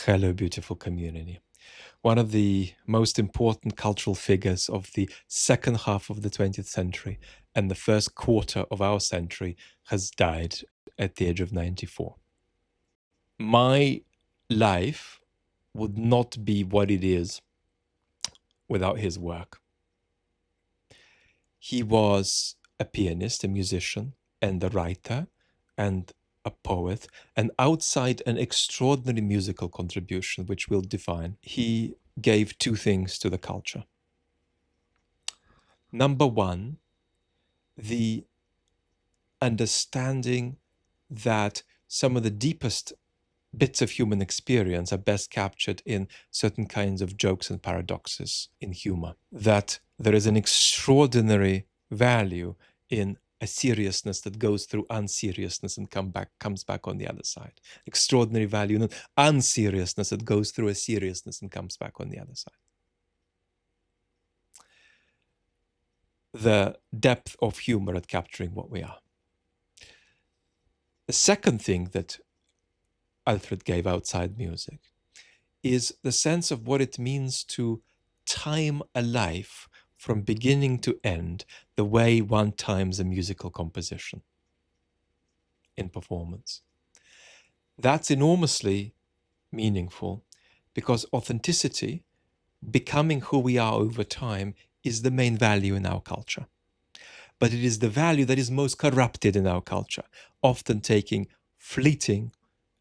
Hello, beautiful community. One of the most important cultural figures of the second half of the 20th century and the first quarter of our century has died at the age of 94. My life would not be what it is without his work. He was a pianist, a musician, and a writer, and a poet, and outside an extraordinary musical contribution, which we'll define, he gave two things to the culture. Number one, the understanding that some of the deepest bits of human experience are best captured in certain kinds of jokes and paradoxes in humor. That there is an extraordinary value in a seriousness that goes through unseriousness and comes back on the other side. Extraordinary value in unseriousness that goes through a seriousness and comes back on the other side. The depth of humor at capturing what we are. The second thing that Alfred gave outside music is the sense of what it means to time a life from beginning to end the way one times a musical composition in performance. That's enormously meaningful because authenticity, becoming who we are over time, is the main value in our culture. But it is the value that is most corrupted in our culture, often taking fleeting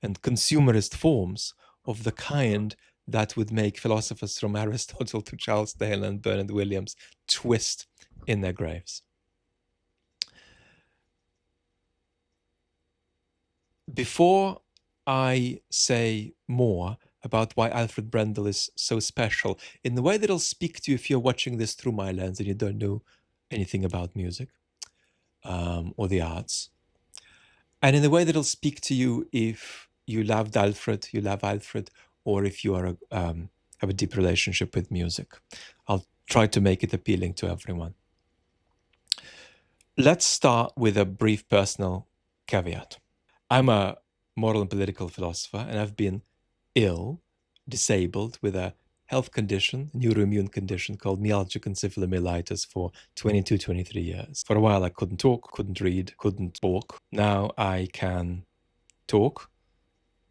and consumerist forms of the kind that would make philosophers from Aristotle to Charles Taylor and Bernard Williams twist in their graves. Before I say more about why Alfred Brendel is so special, in the way that I'll speak to you if you're watching this through my lens and you don't know anything about music or the arts, and in the way that I'll speak to you if you loved Alfred, you love Alfred, or if you are have a deep relationship with music. I'll try to make it appealing to everyone. Let's start with a brief personal caveat. I'm a moral and political philosopher, and I've been ill, disabled with a health condition, neuroimmune condition called myalgic encephalomyelitis for 22, 23 years. For a while, I couldn't talk, couldn't read, couldn't walk. Now I can talk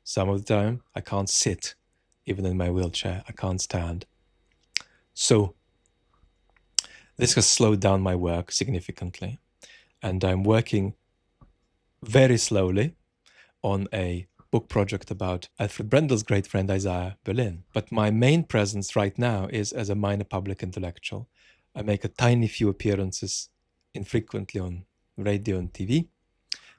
some of the time. I can't sit, even in my wheelchair. I can't stand. So this has slowed down my work significantly. And I'm working very slowly on a book project about Alfred Brendel's great friend Isaiah Berlin. But my main presence right now is as a minor public intellectual. I make a tiny few appearances infrequently on radio and TV,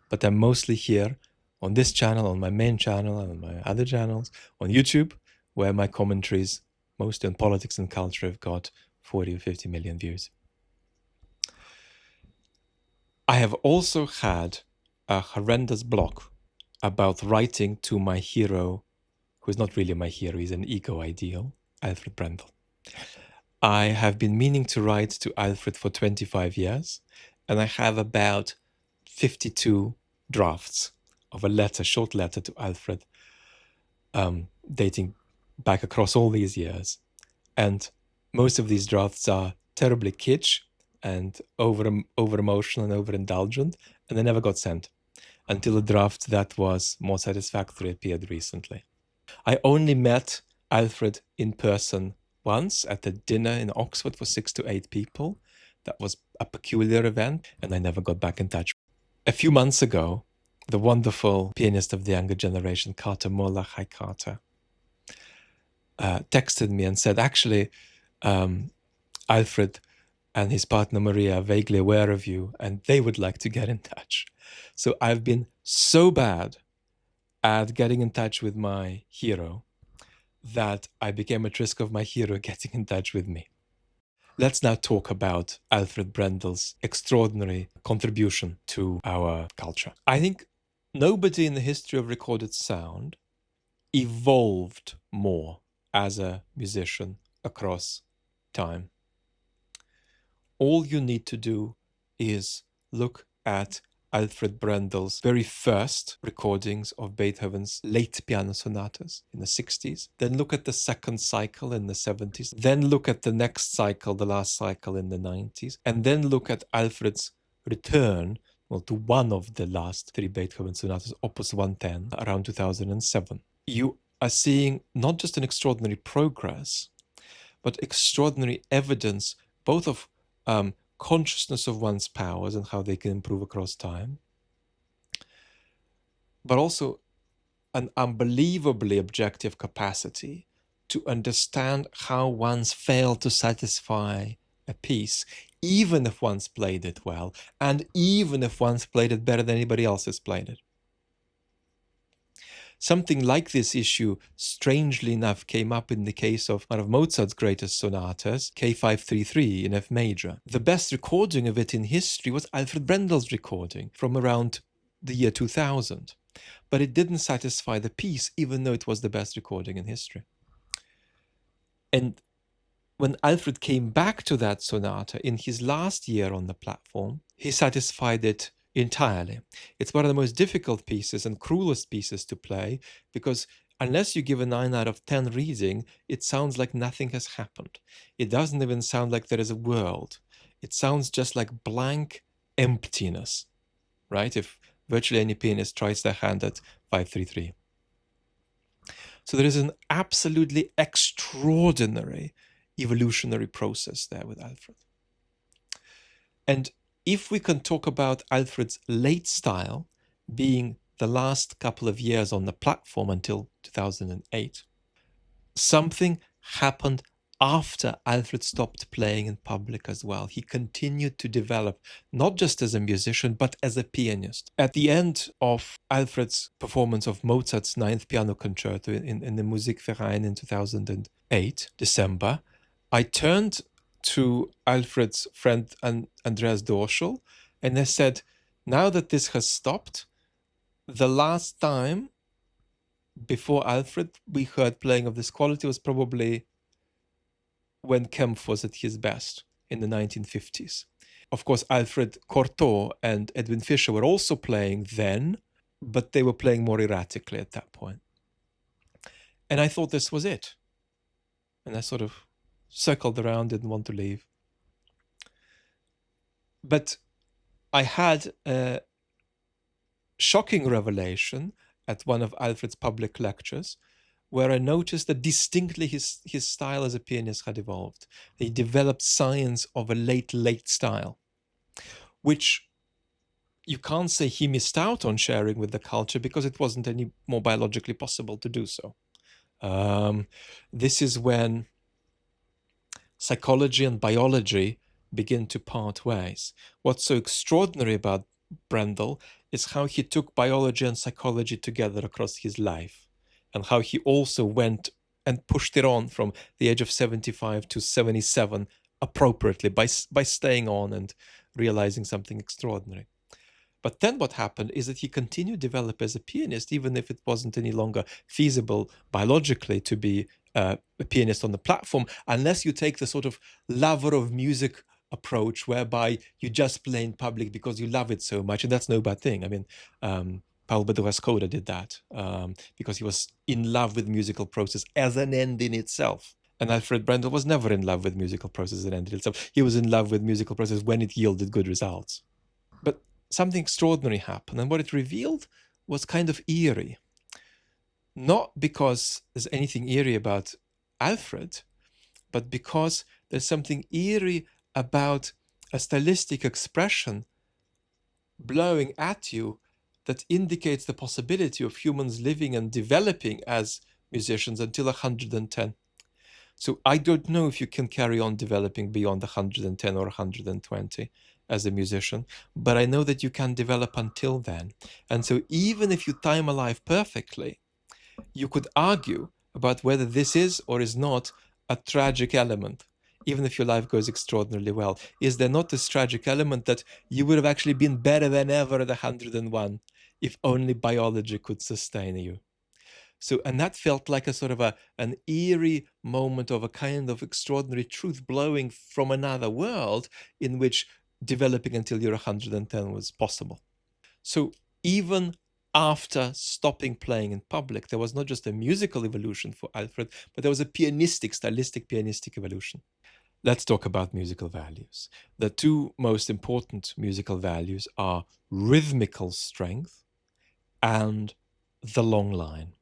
but I'm mostly here on this channel, on my main channel, and on my other channels, on YouTube, where my commentaries, mostly on politics and culture, have got 40 or 50 million views. I have also had a horrendous block about writing to my hero, who is not really my hero, he's an ego ideal, Alfred Brendel. I have been meaning to write to Alfred for 25 years, and I have about 52 drafts of a letter, short letter to Alfred, dating back across all these years. And most of these drafts are terribly kitsch and over-emotional and over-indulgent, and they never got sent until a draft that was more satisfactory appeared recently. I only met Alfred in person once at a dinner in Oxford for 6 to 8 people. That was a peculiar event, and I never got back in touch. A few months ago, the wonderful pianist of the younger generation, Carter Moller, hi Carter, texted me and said, actually, Alfred and his partner Maria are vaguely aware of you, and they would like to get in touch. So I've been so bad at getting in touch with my hero that I became at risk of my hero getting in touch with me. Let's now talk about Alfred Brendel's extraordinary contribution to our culture. I think nobody in the history of recorded sound evolved more as a musician across time. All you need to do is look at Alfred Brendel's very first recordings of Beethoven's late piano sonatas in the 60s. Then look at the second cycle in the 70s. Then look at the next cycle, the last cycle in the 90s. And then look at Alfred's return, well, to one of the last three Beethoven sonatas, Opus 110, around 2007. You are seeing not just an extraordinary progress, but extraordinary evidence both of consciousness of one's powers and how they can improve across time, but also an unbelievably objective capacity to understand how one's failed to satisfy a piece, even if one's played it well, and even if one's played it better than anybody else has played it. Something like this issue, strangely enough, came up in the case of one of Mozart's greatest sonatas, K533 in F major. The best recording of it in history was Alfred Brendel's recording from around the year 2000. But it didn't satisfy the piece, even though it was the best recording in history. And when Alfred came back to that sonata in his last year on the platform, he satisfied it entirely. It's one of the most difficult pieces and cruelest pieces to play, because unless you give a 9 out of 10 reading, it sounds like nothing has happened. It doesn't even sound like there is a world. It sounds just like blank emptiness, right? If virtually any pianist tries their hand at 533. So there is an absolutely extraordinary evolutionary process there with Alfred. And if we can talk about Alfred's late style being the last couple of years on the platform until 2008, something happened after Alfred stopped playing in public as well. He continued to develop, not just as a musician, but as a pianist. At the end of Alfred's performance of Mozart's 9th Piano Concerto in the Musikverein in 2008, December, I turned to Alfred's friend Andreas Dorschel, and I said, now that this has stopped, the last time before Alfred we heard playing of this quality was probably when Kempf was at his best in the 1950s. Of course, Alfred Cortot and Edwin Fischer were also playing then, but they were playing more erratically at that point. And I thought this was it. And I sort of circled around, didn't want to leave. But I had a shocking revelation at one of Alfred's public lectures, where I noticed that distinctly his style as a pianist had evolved. He developed signs of a late style, which you can't say he missed out on sharing with the culture, because it wasn't any more biologically possible to do so. This is when psychology and biology begin to part ways. What's so extraordinary about Brendel is how he took biology and psychology together across his life, and how he also went and pushed it on from the age of 75 to 77 appropriately by staying on and realizing something extraordinary. But then what happened is that he continued to develop as a pianist, even if it wasn't any longer feasible biologically to be a pianist on the platform, unless you take the sort of lover of music approach, whereby you just play in public because you love it so much. And that's no bad thing. I mean, Paul Bedouin-Skoda did that because he was in love with musical process as an end in itself. And Alfred Brendel was never in love with musical process as an end in itself. He was in love with musical process when it yielded good results. But something extraordinary happened, and what it revealed was kind of eerie. Not because there's anything eerie about Alfred, but because there's something eerie about a stylistic expression blowing at you that indicates the possibility of humans living and developing as musicians until 110. So I don't know if you can carry on developing beyond 110 or 120 as a musician, but I know that you can develop until then. And so even if you time a life perfectly, you could argue about whether this is or is not a tragic element. Even if your life goes extraordinarily well, is there not this tragic element that you would have actually been better than ever at 101 if only biology could sustain you? So, and that felt like a sort of an eerie moment of a kind of extraordinary truth blowing from another world in which developing until you're 110 was possible. So even after stopping playing in public, there was not just a musical evolution for Alfred, but there was a stylistic pianistic evolution. Let's talk about musical values. The two most important musical values are rhythmical strength and the long line.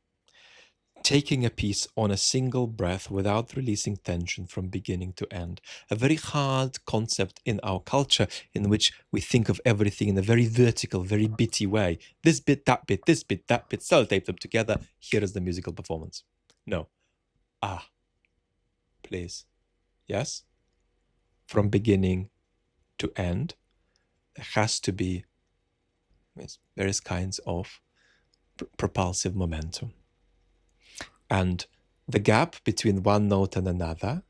Taking a piece on a single breath without releasing tension from beginning to end. A very hard concept in our culture, in which we think of everything in a very vertical, very bitty way. This bit, that bit, this bit, that bit, sellotape them together. Here is the musical performance. No. Please. Yes? From beginning to end, there has to be various kinds of propulsive momentum. And the gap between one note and another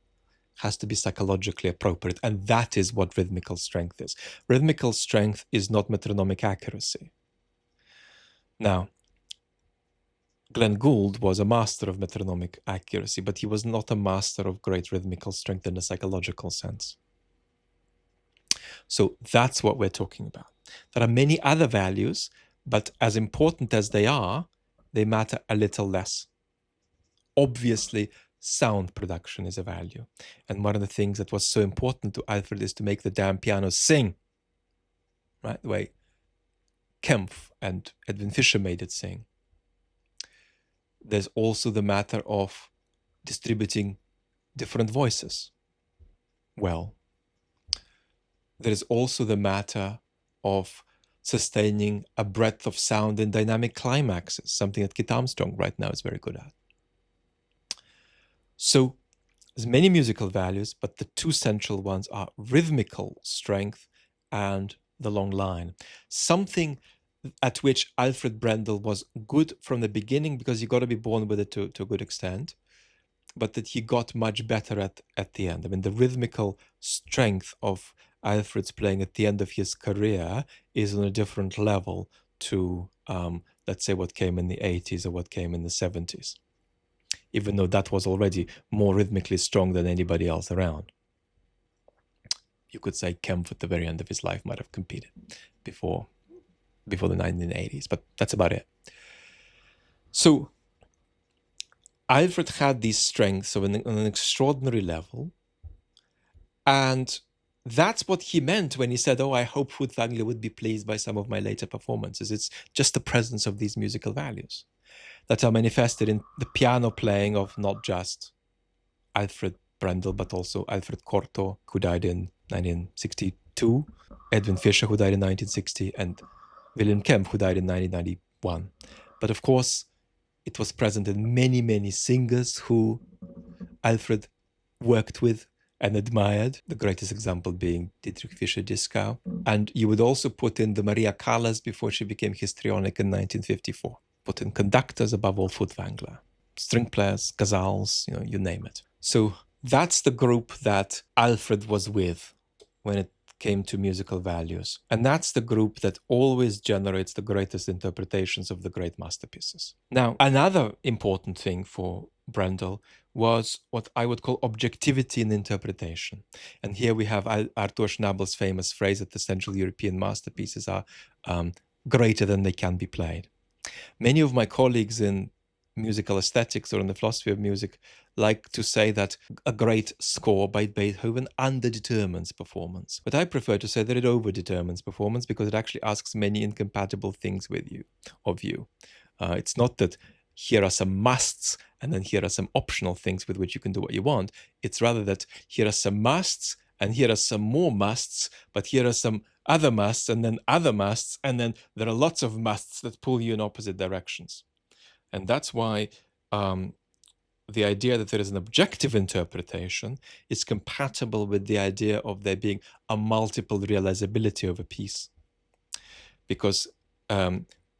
has to be psychologically appropriate. And that is what rhythmical strength is. Rhythmical strength is not metronomic accuracy. Now, Glenn Gould was a master of metronomic accuracy, but he was not a master of great rhythmical strength in a psychological sense. So that's what we're talking about. There are many other values, but as important as they are, they matter a little less. Obviously, sound production is a value. And one of the things that was so important to Alfred is to make the damn piano sing, right? The way Kempf and Edwin Fischer made it sing. There's also the matter of distributing different voices well. There is also the matter of sustaining a breadth of sound in dynamic climaxes, something that Kit Armstrong right now is very good at. So there's many musical values, but the two central ones are rhythmical strength and the long line. Something at which Alfred Brendel was good from the beginning, because you got to be born with it to a good extent, but that he got much better at the end. I mean, the rhythmical strength of Alfred's playing at the end of his career is on a different level to, let's say, what came in the 80s or what came in the 70s, even though that was already more rhythmically strong than anybody else around. You could say Kempf at the very end of his life might have competed before the 1980s, but that's about it. So Alfred had these strengths on an extraordinary level, and that's what he meant when he said, I hope Furtwängler would be pleased by some of my later performances. It's just the presence of these musical values that are manifested in the piano playing of not just Alfred Brendel, but also Alfred Cortot, who died in 1962, Edwin Fischer, who died in 1960, and Wilhelm Kempf, who died in 1991. But of course, it was present in many, many singers who Alfred worked with and admired, the greatest example being Dietrich Fischer-Dieskau. And you would also put in the Maria Callas before she became histrionic in 1954. Put in conductors, above all Furtwängler, string players, Casals, you name it. So that's the group that Alfred was with when it came to musical values. And that's the group that always generates the greatest interpretations of the great masterpieces. Now, another important thing for Brendel was what I would call objectivity in interpretation. And here we have Arthur Schnabel's famous phrase that the Central European masterpieces are greater than they can be played. Many of my colleagues in musical aesthetics or in the philosophy of music like to say that a great score by Beethoven underdetermines performance. But I prefer to say that it overdetermines performance, because it actually asks many incompatible things of you. It's not that here are some musts and then here are some optional things with which you can do what you want. It's rather that here are some musts and here are some more musts, but here are some other musts and then other musts, and then there are lots of musts that pull you in opposite directions. And that's why the idea that there is an objective interpretation is compatible with the idea of there being a multiple realizability of a piece. Because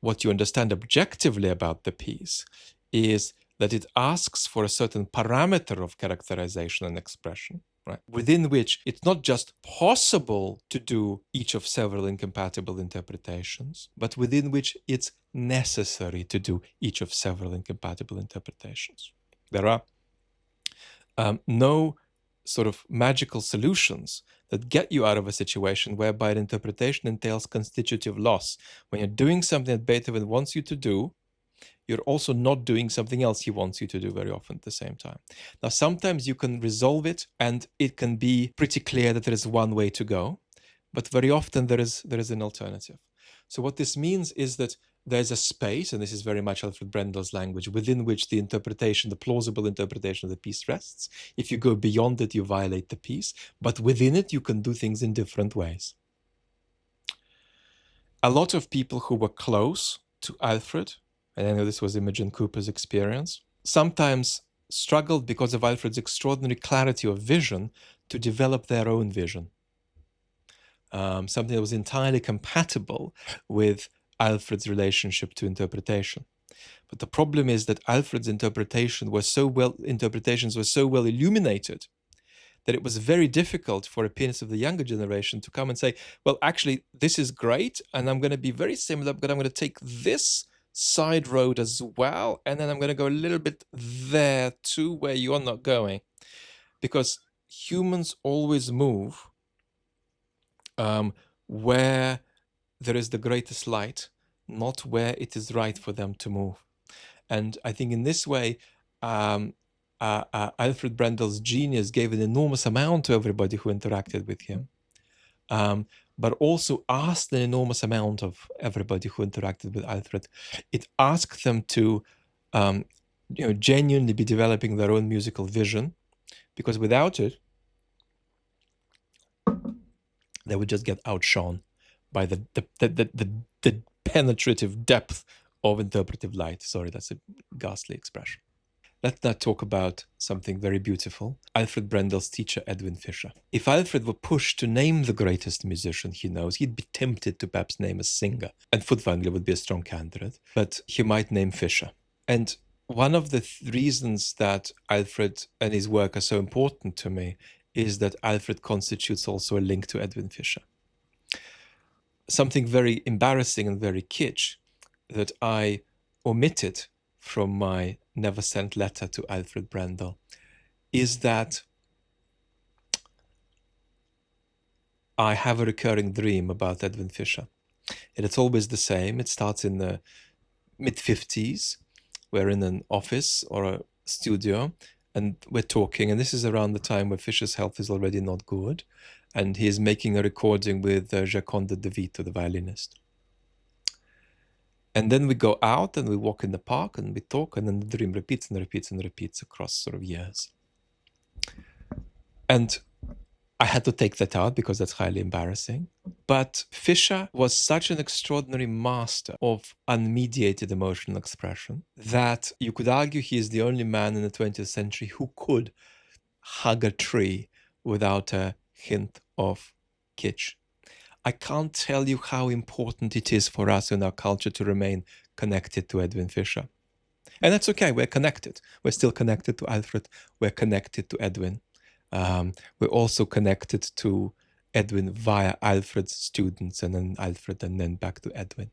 what you understand objectively about the piece is that it asks for a certain parameter of characterization and expression, right? Within which it's not just possible to do each of several incompatible interpretations, but within which it's necessary to do each of several incompatible interpretations. There are no sort of magical solutions that get you out of a situation whereby the interpretation entails constitutive loss. When you're doing something that Beethoven wants you to do, you're also not doing something else he wants you to do very often at the same time. Now, sometimes you can resolve it and it can be pretty clear that there is one way to go, but very often there is an alternative. So what this means is that there's a space, and this is very much Alfred Brendel's language, within which the interpretation, the plausible interpretation of the piece rests. If you go beyond it, you violate the piece, but within it, you can do things in different ways. A lot of people who were close to Alfred, and I know this was Imogen Cooper's experience, sometimes struggled because of Alfred's extraordinary clarity of vision to develop their own vision. Something that was entirely compatible with Alfred's relationship to interpretation. But the problem is that Alfred's interpretations were so well illuminated that it was very difficult for a pianist of the younger generation to come and say, well, actually, this is great, and I'm going to be very similar, but I'm going to take this side road as well, and then I'm going to go a little bit there too, where you're not going. Because humans always move where there is the greatest light, not where it is right for them to move. And I think in this way, Alfred Brendel's genius gave an enormous amount to everybody who interacted with him, but also asked an enormous amount of everybody who interacted with Alfred. It asked them to genuinely be developing their own musical vision, because without it, they would just get outshone by the penetrative depth of interpretive light. Sorry, that's a ghastly expression. Let's now talk about something very beautiful. Alfred Brendel's teacher, Edwin Fischer. If Alfred were pushed to name the greatest musician he knows, he'd be tempted to perhaps name a singer. And Furtwängler would be a strong candidate, but he might name Fischer. And one of the reasons that Alfred and his work are so important to me is that Alfred constitutes also a link to Edwin Fischer. Something very embarrassing and very kitsch that I omitted from my never sent letter to Alfred Brendel is that I have a recurring dream about Edwin Fischer. And it's always the same. It starts in the mid-50s. We're in an office or a studio and we're talking. And this is around the time where Fischer's health is already not good. And he is making a recording with Giacomo De Vito, the violinist. And then we go out and we walk in the park and we talk, and then the dream repeats and repeats and repeats across sort of years. And I had to take that out because that's highly embarrassing. But Fischer was such an extraordinary master of unmediated emotional expression that you could argue he is the only man in the 20th century who could hug a tree without a hint of kitsch. I can't tell you how important it is for us in our culture to remain connected to Edwin Fischer. And that's okay, we're connected. We're still connected to Alfred, we're connected to Edwin. We're also connected to Edwin via Alfred's students, and then Alfred, and then back to Edwin.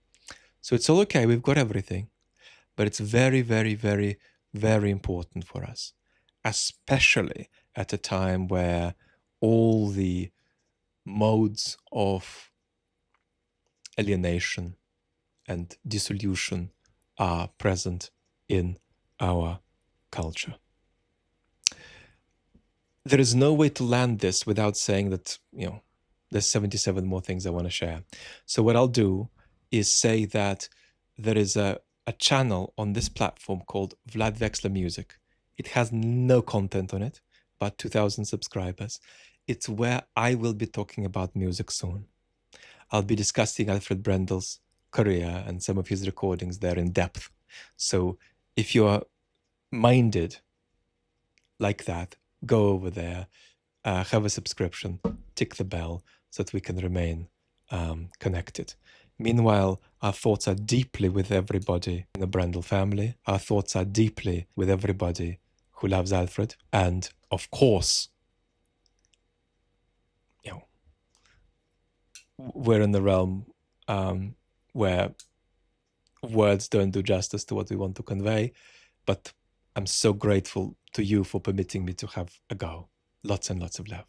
So it's all okay, we've got everything. But it's very, very, very, very important for us, especially at a time where all the modes of alienation and dissolution are present in our culture. There is no way to land this without saying that, there's 77 more things I want to share. So what I'll do is say that there is a channel on this platform called Vlad Wexler Music. It has no content on it, about 2,000 subscribers. It's where I will be talking about music soon. I'll be discussing Alfred Brendel's career and some of his recordings there in depth. So if you are minded like that, go over there, have a subscription, tick the bell so that we can remain connected. Meanwhile, our thoughts are deeply with everybody in the Brendel family. Our thoughts are deeply with everybody who loves Alfred. And of course, we're in the realm where words don't do justice to what we want to convey, but I'm so grateful to you for permitting me to have a go. Lots and lots of love.